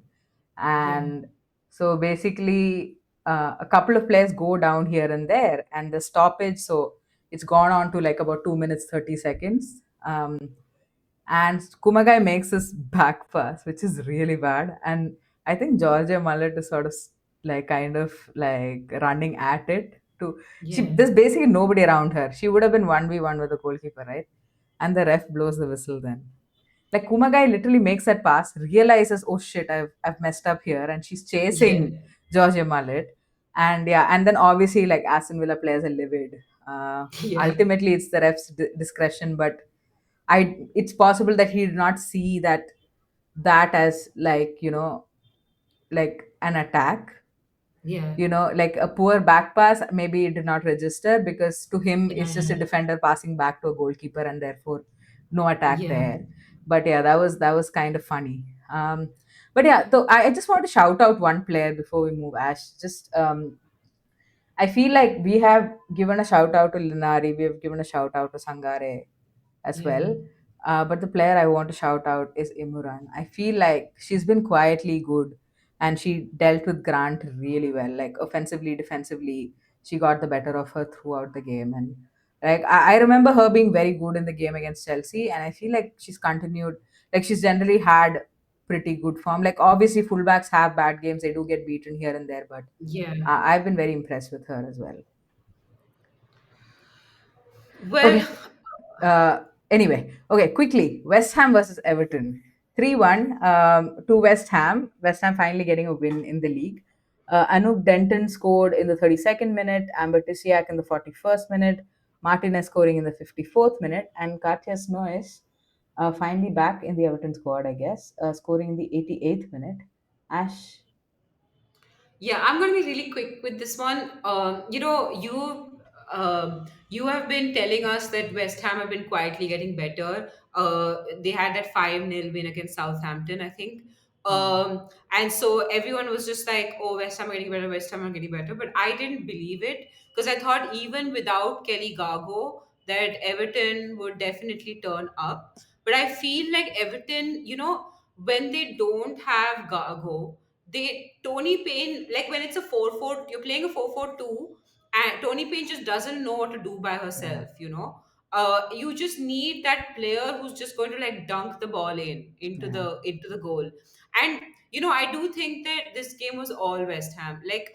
yeah, And so basically, a couple of players go down here and there, and the stoppage, so it's gone on to like about 2 minutes 30 seconds. And Kumagai makes this back pass, which is really bad. And I think Georgia Mullet is sort of like, kind of like running at it. yeah, There's basically nobody around her. She would have been 1v1 with the goalkeeper, right? And the ref blows the whistle then. Like, Kumagai literally makes that pass, realizes, oh shit, I've messed up here, and she's yeah, chasing Georgia Mullet. And yeah, and then obviously, like, Aston Villa players are livid. yeah, Ultimately, it's the ref's discretion, but it's possible that he did not see that as, like, like an attack. yeah, Like a poor back pass, maybe it did not register, because to him yeah, it's just a yeah, defender passing back to a goalkeeper, and therefore no attack yeah, there. But yeah, that was kind of funny. But yeah, so I just want to shout out one player before we move, Ash. Just I feel like we have given a shout out to Linari, we have given a shout out to Sangare as yeah, well. But the player I want to shout out is Imran. I feel like she's been quietly good, and she dealt with Grant really well. Like, offensively, defensively, she got the better of her throughout the game. And like, I remember her being very good in the game against Chelsea, and I feel like she's continued. Like, she's generally had pretty good form. Like, obviously, fullbacks have bad games; they do get beaten here and there, but yeah. I've been very impressed with her as well. Well, Okay. Anyway, okay, quickly. West Ham versus Everton. 3-1 to West Ham. West Ham finally getting a win in the league. Anoop Denton scored in the 32nd minute, Amber Tisiak in the 41st minute, Martinez scoring in the 54th minute, and Katja Noyes finally back in the Everton squad, I guess, scoring in the 88th minute. Ash. yeah, I'm going to be really quick with this one. You have been telling us that West Ham have been quietly getting better. They had that 5-0 win against Southampton, I think. Hmm. And so everyone was just like, oh, West Ham are getting better, West Ham are getting better. But I didn't believe it, because I thought even without Kelly Gargo, that Everton would definitely turn up. But I feel like Everton, when they don't have Gargo, Tony Payne, like when it's a 4-4, you're playing a 4-4-2, and Tony Payne just doesn't know what to do by Yeah. herself. You just need that player who's just going to like dunk the ball into Yeah. the goal. And I do think that this game was all West Ham. Like,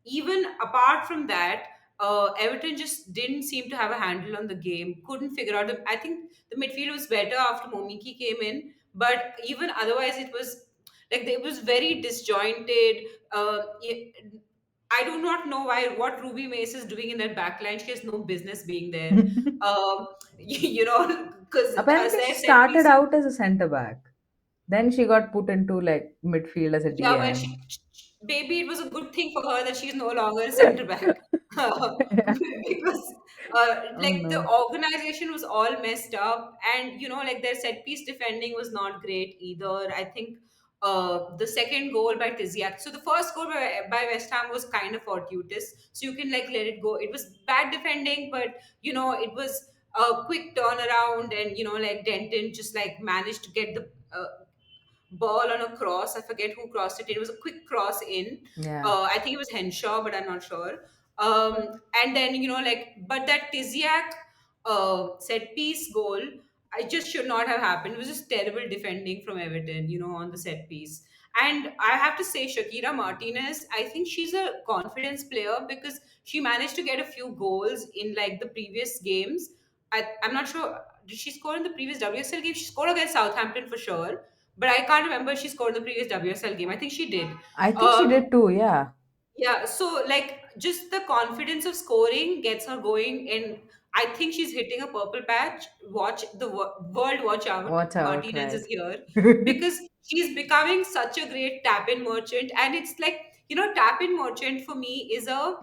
even apart from that, Everton just didn't seem to have a handle on the game. Couldn't figure out I think the midfield was better after Momiki came in, but even otherwise, it was like it was very disjointed. I do not know what Ruby Mace is doing in that backline. She has no business being there. Because Apparently, she set started piece. out as a centre back. Then she got put into like midfield as a Yeah, well, DM. maybe it was a good thing for her that she's no longer a center back. Yeah. Because Oh like the no. organization was all messed up, and like their set piece defending was not great either. I think The second goal by Tiziak. So the first goal by West Ham was kind of fortuitous. So you can like let it go. It was bad defending, but it was a quick turnaround, and like Denton just like managed to get the ball on a cross. I forget who crossed it. It was a quick cross in. Yeah. I think it was Henshaw, but I'm not sure. And then but that Tiziak set piece goal, I just should not have happened. It was just terrible defending from Everton, on the set piece. And I have to say, Shakira Martinez, I think she's a confidence player because she managed to get a few goals in like the previous games. I'm not sure. Did she score in the previous WSL game? She scored against Southampton for sure, but I can't remember if she scored in the previous WSL game. I think she did. I think she Um, did too. Yeah. yeah, so like just the confidence of scoring gets her going, and I think she's hitting a purple patch. Watch the world, watch out. Watch out, Martinez right? is here because she's becoming such a great tap in merchant, and it's like tap in merchant for me is a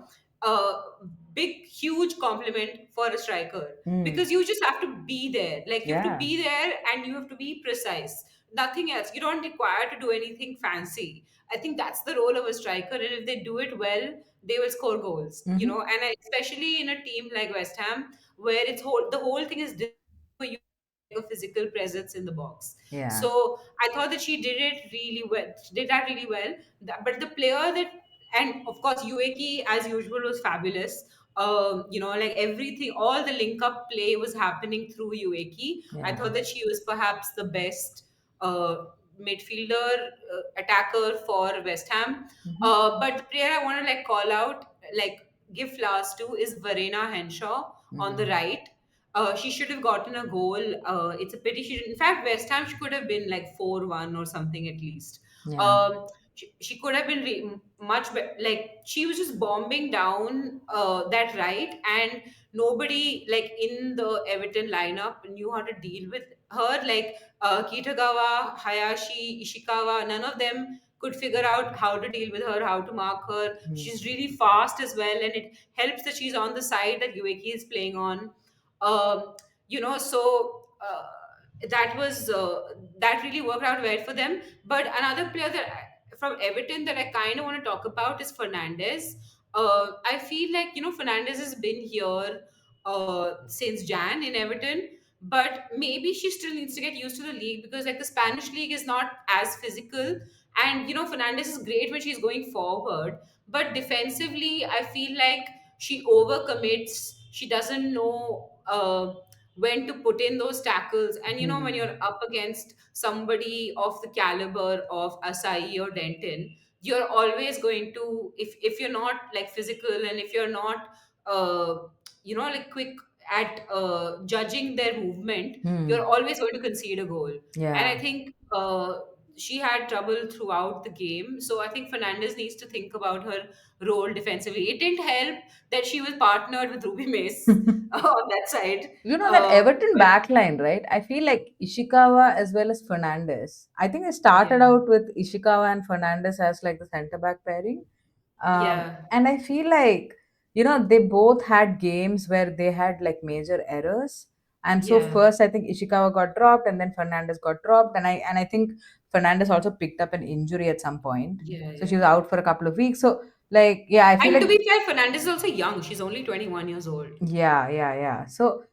big, huge compliment for a striker Hmm. because you just have to be there. Like you have to Yeah. be there and you have to be precise. Nothing else. You don't require to do anything fancy. I think that's the role of a striker, and if they do it well, they will score goals. Mm-hmm. Especially in a team like West Ham, where the whole thing is designed for you to have a physical presence in the box. Yeah. So I thought that she did it really well. She did that really well. But the player that, and of course, Ueki as usual was fabulous. Like everything, all the link up play was happening through Ueki. I Yeah. thought that she was perhaps the best uh, midfielder, attacker for West Ham. Mm-hmm. But the player I want to like call out, like give flowers to, is Verena Henshaw on the Mm-hmm. right. She should have gotten a goal. It's a pity she didn't. In fact, West Ham she could have been like 4-1 or something at least. Yeah. She could have been much better. Like she was just bombing down that right, and nobody like in the Everton lineup knew how to deal with her. Like Kitagawa, Hayashi, Ishikawa, none of them could figure out how to deal with her, how to mark her. Mm. She's really fast as well, and it helps that she's on the side that Ueki is playing on. So that really worked out well for them. But another player from Everton that I kind of want to talk about is Fernandez. I feel like Fernandez has been here since Jan in Everton, but maybe she still needs to get used to the league because like the Spanish league is not as physical, and Fernandez is great when she's going forward, but defensively I feel like she overcommits. She doesn't know when to put in those tackles, and when Hmm. you're up against somebody of the caliber of Asai or Denton, you're always going to, if you're not like physical, and if you're not like quick at judging their movement, you're Hmm. always going to concede a goal. And I Yeah. think she had trouble throughout the game. So I think Fernandez needs to think about her role defensively. It didn't help that she was partnered with Ruby Mace on that side. That Everton But backline, right? I feel like Ishikawa as well as Fernandez. I think they started yeah, out with Ishikawa and Fernandez as like the center back pairing. yeah, And I feel like, they both had games where they had like major errors. And so yeah, first I think Ishikawa got dropped and then Fernandez got dropped. And I think Fernandez also picked up an injury at some point. yeah, So she yeah, was yeah. out for a couple of weeks. So like yeah, I feel And to like be fair, Fernandez is also young. She's only 21 years old. yeah, yeah, yeah. So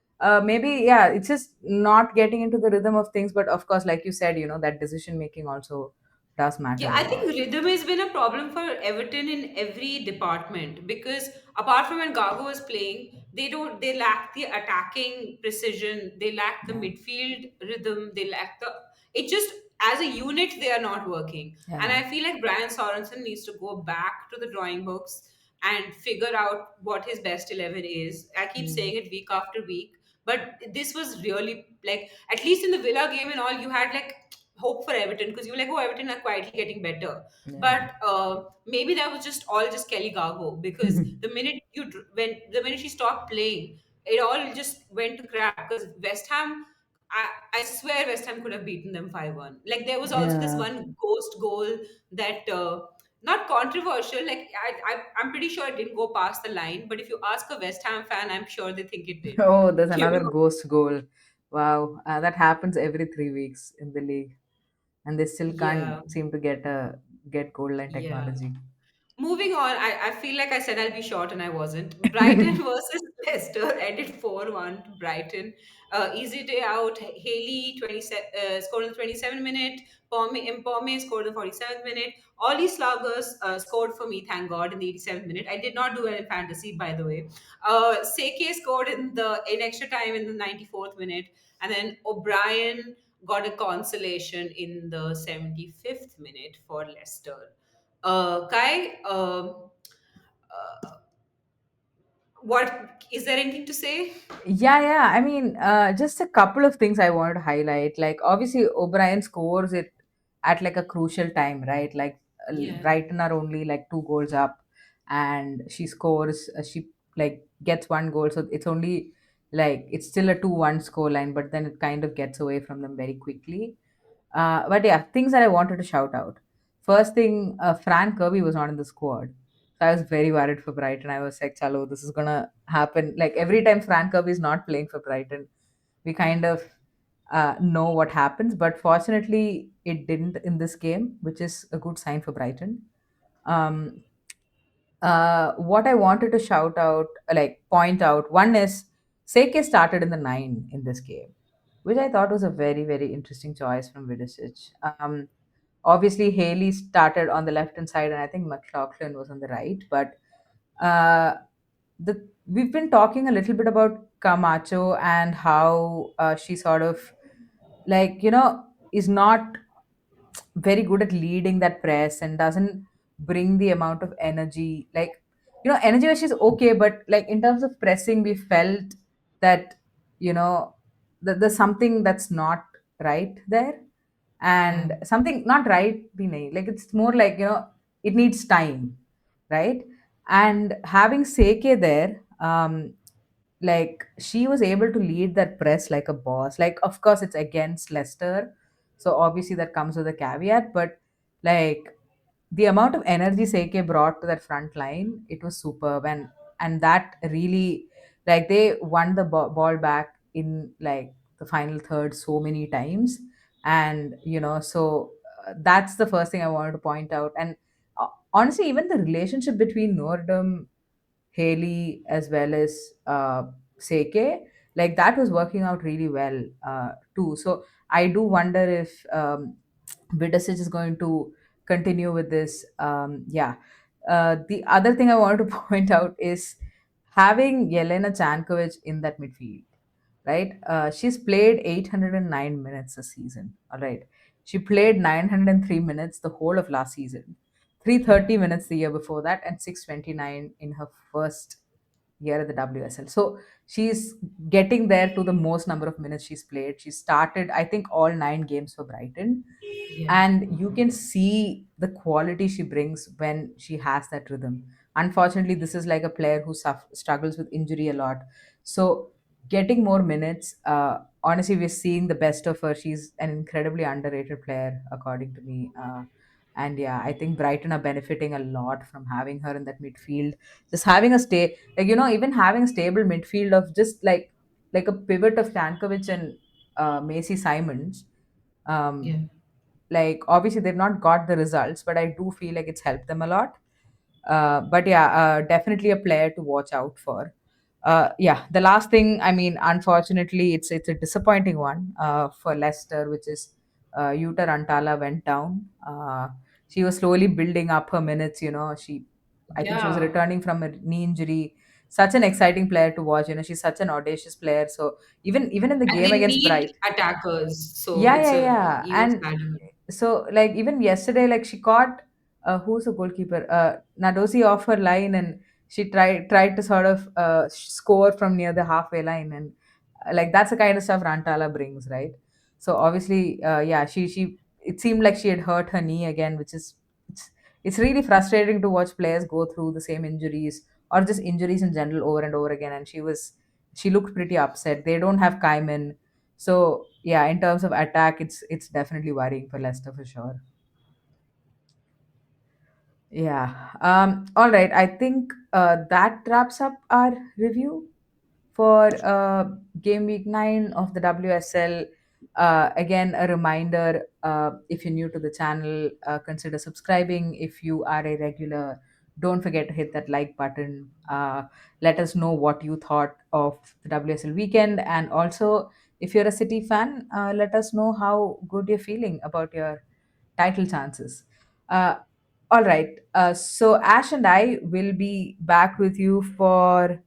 maybe yeah, it's just not getting into the rhythm of things. But of course, like you said, that decision making also does matter Yeah, a I lot. think rhythm has been a problem for Everton in every department because apart from when Gago was playing, they lack the attacking precision, they lack the Yeah, midfield rhythm, they lack the it just as a unit they are not working. And yeah. I feel like Brian Sorensen needs to go back to the drawing books and figure out what his best 11 is. I keep Mm. saying it week after week, but this was really like at least in the Villa game and all, you had like hope for Everton because you were like, oh, Everton are quietly getting better. Yeah. But maybe that was just all just Kelly Gargo because when the minute she stopped playing, it all just went to crap because West Ham. I swear West Ham could have beaten them 5-1. Like there was also this Yeah. one ghost goal that not controversial. Like I'm pretty sure it didn't go past the line. But if you ask a West Ham fan, I'm sure they think it did. Oh, there's You another know? ghost goal. Wow, that happens every 3 weeks in the league. and they still can't Yeah, seem to get goal line yeah. technology. Moving on, I feel like I said I'll be short and I wasn't. Brighton versus Leicester ended 4-1 to Brighton. Easy day out. Haley 27 scored in the 27th minute. Mpome scored in the 47th minute. Ollie Slagers scored for me, thank God, in the 87th minute. I did not do well in fantasy, by the way. Seke scored in extra time in the 94th minute. And then O'Brien got a consolation in the 75th minute for Leicester. Kai, what is there anything to say? Yeah, yeah. I mean, just a couple of things I wanted to highlight. Like, obviously, O'Brien scores it at like a crucial time, right? Like, Yeah, Brighton are only like 2 goals up, and she scores. She like gets 1 goal, so it's only like it's still a 2-1 score line, but then it kind of gets away from them very quickly. But yeah, things that I wanted to shout out. First thing, Fran Kirby was not in the squad. So I was very worried for Brighton. I was like, chalo, this is going to happen. Like every time Fran Kirby is not playing for Brighton, we kind of know what happens. But fortunately, it didn't in this game, which is a good sign for Brighton. Um, what I wanted to shout out, like point out, one is Seke started in the nine in this game, which I thought was a very, very interesting choice from Vidicic. Obviously, Haley started on the left hand side, and I think McLaughlin was on the right. But uh, we've been talking a little bit about Camacho and how she sort of like is not very good at leading that press and doesn't bring the amount of energy, like energy wise she's okay, but like in terms of pressing we felt that that there's something that's not right there, yeah, and something not right bhi nahi, like it's more like it needs time, right? And having Seke there, like she was able to lead that press like a boss. Like of course it's against Leicester, so obviously that comes with a caveat, but like the amount of energy Seke brought to that front line, it was superb. And that really, like they won the ball back in like the final third so many times. And so that's the first thing I wanted to point out. And honestly, even the relationship between Nordum, Haley, as well as Seke, like that was working out really well too. So I do wonder if Vidasic is going to continue with this. Yeah. The other thing I wanted to point out is having Yelena Chankovic in that midfield, right? She's played 809 minutes this season. All right. She played 903 minutes the whole of last season, yeah. 330 minutes the year before that, and 629 in her first year at the WSL. So she's getting there to the most number of minutes she's played. She started, I think, all 9 games for Brighton, Yeah. and you can see the quality she brings when she has that rhythm. Unfortunately, this is like a player who struggles with injury a lot. So getting more minutes, honestly, we're seeing the best of her. She's an incredibly underrated player, according to me. And yeah, I think Brighton are benefiting a lot from having her in that midfield. Just having a stay, like even having a stable midfield of just like a pivot of Tankovic and Macy Simons. Um, Yeah. like obviously they've not got the results, but I do feel like it's helped them a lot. But yeah, definitely a player to watch out for. Yeah, the last thing, I mean, unfortunately, it's a disappointing one for Leicester, which is Yuta Rantala went down. She was slowly building up her minutes. I think she was Yeah. returning from a knee injury. Such an exciting player to watch. She's such an audacious player. So even in the And game they against need Bright, attackers, so yeah, it's yeah, a yeah. even And sadder. so like even yesterday, like she caught who's the goalkeeper? Nadosi off her line, and she tried to sort of score from near the halfway line, and like that's the kind of stuff Rantala brings, right? So obviously, yeah, she it seemed like she had hurt her knee again, which is it's really frustrating to watch players go through the same injuries or just injuries in general over and over again. And she looked pretty upset. They don't have Kaiman, so yeah, in terms of attack, it's definitely worrying for Leicester for sure. Yeah. All right. I think that wraps up our review for game week 9 of the WSL. Again, a reminder, if you're new to the channel, consider subscribing. If you are a regular, don't forget to hit that like button. Let us know what you thought of the WSL weekend. And also, if you're a City fan, let us know how good you're feeling about your title chances. Uh, all right. So, Ash and I will be back with you for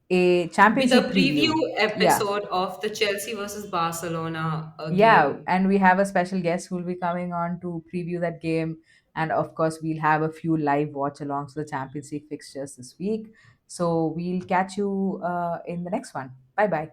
a With Champions a League preview preview. Yeah. episode of the Chelsea versus Barcelona Yeah, game. and we have a special guest who will be coming on to preview that game. And of course, we'll have a few live watch alongs to the Champions League fixtures this week. So we'll catch you in the next one. Bye bye.